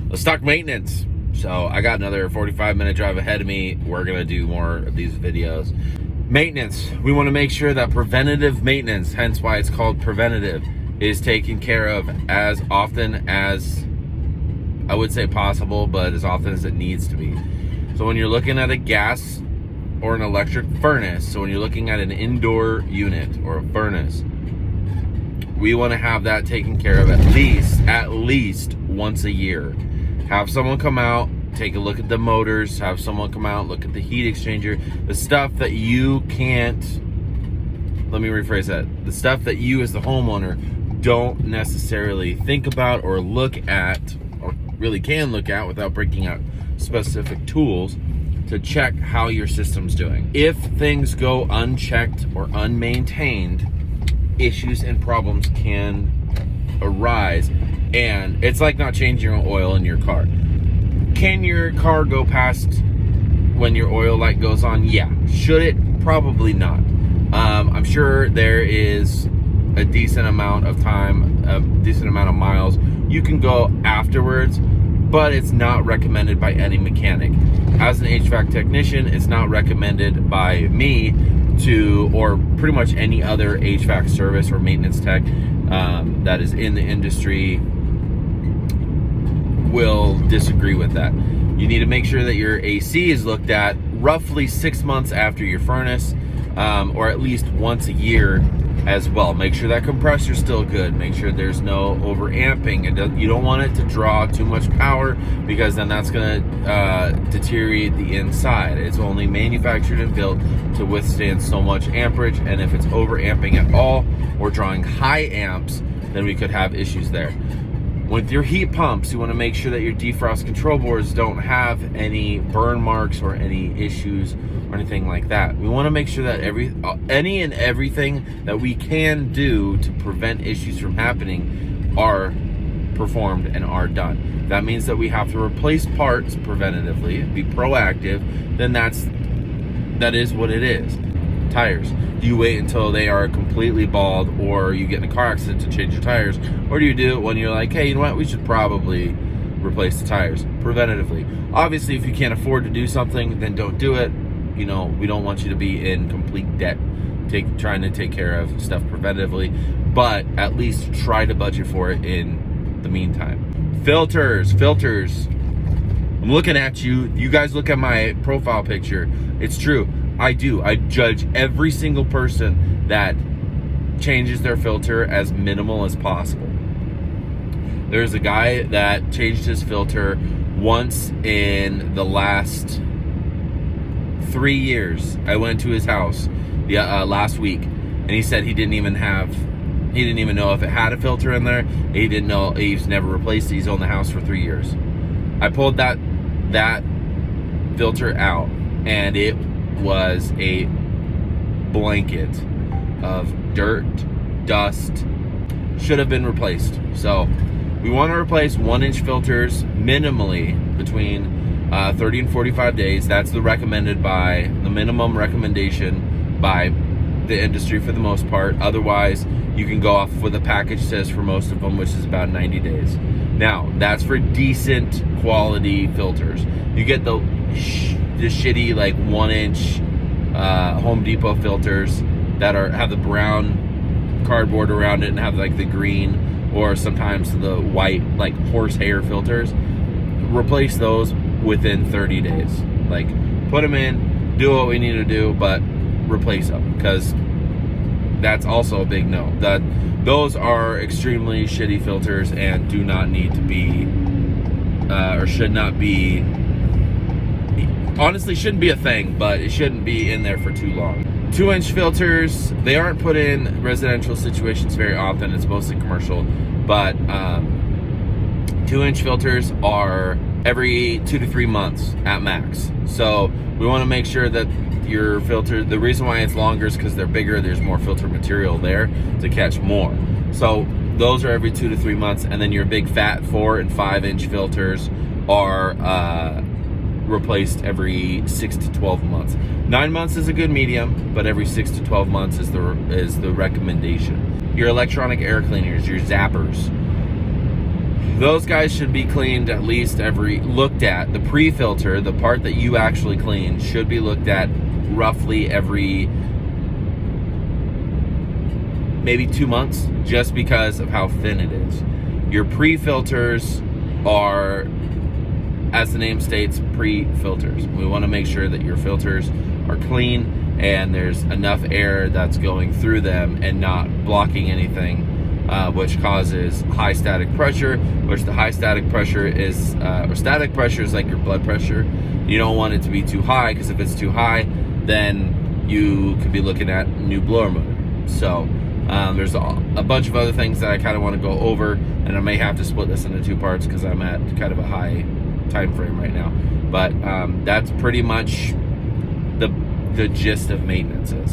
let's talk maintenance. So I got another 45-minute drive ahead of me. We're gonna do more of these videos. Maintenance, we wanna make sure that preventative maintenance, hence why it's called preventative, is taken care of as often as, I would say possible, but as often as it needs to be. So when you're looking at a gas or an electric furnace, so when you're looking at an indoor unit or a furnace, we want to have that taken care of at least once a year. Have someone come out, take a look at the motors, have someone come out, look at the heat exchanger, the stuff that you can't, let me rephrase that, the stuff that you as the homeowner don't necessarily think about or look at, or really can look at without breaking out specific tools to check how your system's doing. If things go unchecked or unmaintained, issues and problems can arise. And it's like not changing your oil in your car. Can your car go past when your oil light goes on? Yeah. Should it? Probably not. I'm sure there is a decent amount of time, a decent amount of miles you can go afterwards, but it's not recommended by any mechanic. As an HVAC technician, it's not recommended by me to, or pretty much any other HVAC service or maintenance tech that is in the industry will disagree with that. You need to make sure that your AC is looked at roughly 6 months after your furnace, or at least once a year as well. Make sure that compressor's still good. Make sure there's no overamping. You don't want it to draw too much power, because then that's going to deteriorate the inside. It's only manufactured and built to withstand so much amperage, and if it's overamping at all or drawing high amps, then we could have issues there. With your heat pumps, you want to make sure that your defrost control boards don't have any burn marks or any issues or anything like that. We want to make sure that any and everything that we can do to prevent issues from happening are performed and are done. That means that we have to replace parts preventatively, be proactive. Then that is what it is. Tires. Do you wait until they are completely bald or you get in a car accident to change your tires? Or do you do it when you're like, hey, you know what, we should probably replace the tires preventatively? Obviously, if you can't afford to do something, then don't do it. You know, we don't want you to be in complete debt trying to take care of stuff preventatively, but at least try to budget for it in the meantime. Filters. I'm looking at you. You guys look at my profile picture. It's true. I do. I judge every single person that changes their filter as minimal as possible. There's a guy that changed his filter once in the last 3 years. I went to his house last week, and he said he didn't even know if it had a filter in there. He didn't know. He's never replaced it. He's owned the house for 3 years. I pulled that filter out, and it was a blanket of dirt, dust. Should have been replaced. So we want to replace 1-inch filters minimally between 30 and 45 days. That's the minimum recommendation by the industry for the most part. Otherwise, you can go off with a package says for most of them, which is about 90 days. Now, that's for decent quality filters. You get the shitty like 1-inch Home Depot filters that have the brown cardboard around it and have like the green or sometimes the white like horsehair filters. Replace those within 30 days. Like, put them in, do what we need to do, but replace them, because that's also a big no. Those are extremely shitty filters and do not need to be or should not be, honestly shouldn't be a thing, but it shouldn't be in there for too long. 2-inch filters, they aren't put in residential situations very often. It's mostly commercial, but 2-inch filters are every 2 to 3 months at max. So we want to make sure that your filter, the reason why it's longer is because they're bigger, there's more filter material there to catch more. So those are every 2 to 3 months, and then your big fat 4 and 5-inch filters are replaced every 6 to 12 months. 9 months is a good medium, but every 6 to 12 months is the recommendation. Your electronic air cleaners, your zappers, Those guys should be cleaned at least looked at. The pre-filter, the part that you actually clean, should be looked at roughly every maybe 2 months, just because of how thin it is. Your pre-filters are, as the name states, pre-filters. We want to make sure that your filters are clean and there's enough air that's going through them and not blocking anything, which causes high static pressure, which the high static pressure is, or static pressure is like your blood pressure. You don't want it to be too high, because if it's too high, then you could be looking at new blower motor. So there's a bunch of other things that I kind of want to go over, and I may have to split this into 2 parts because I'm at kind of a high time frame right now. But that's pretty much the gist of maintenance is.